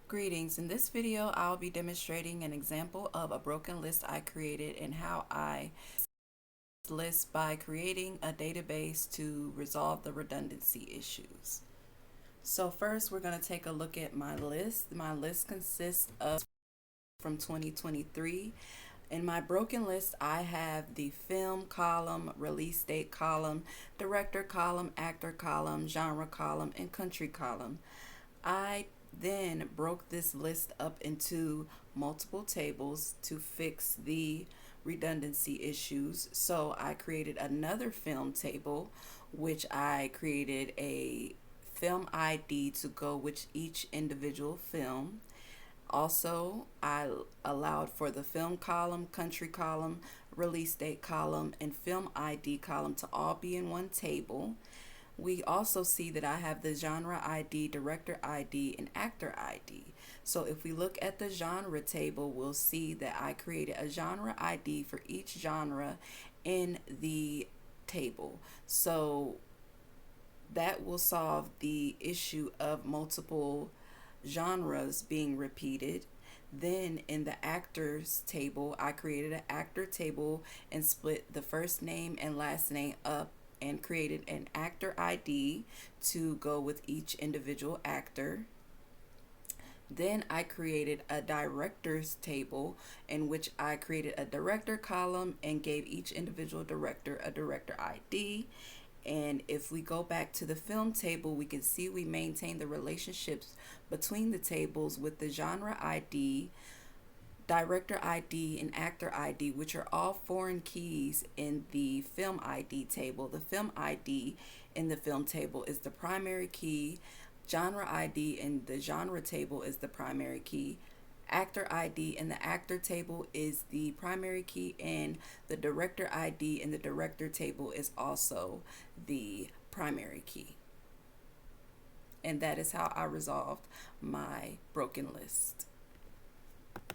Greetings. In this video, I'll be demonstrating an example of a broken list I created and how I list by creating a database to resolve the redundancy issues. So first, we're going to take a look at my list. My list consists of from 2023. In my broken list, I have the film column, release date column, director column, actor column, genre column, and country column. I then broke this list up into multiple tables to fix the redundancy issues. So I created another film table, which I created a film ID to go with each individual film. Also, I allowed for the film column, country column, release date column, and film ID column to all be in one table. We also see that I have the genre ID, director ID, and actor ID. So if we look at the genre table, we'll see that I created a genre ID for each genre in the table. So that will solve the issue of multiple genres being repeated. Then in the actors table, I created an actor table and split the first name and last name up and created an actor ID to go with each individual actor. Then I created a directors table in which I created a director column and gave each individual director a director ID. And if we go back to the film table, we can see we maintain the relationships between the tables with the genre ID, director ID, and actor ID, which are all foreign keys in the film ID table. The film ID in the film table is the primary key. Genre ID in the genre table is the primary key. Actor ID in the actor table is the primary key, and the director ID in the director table is also the primary key. And that is how I resolved my broken list.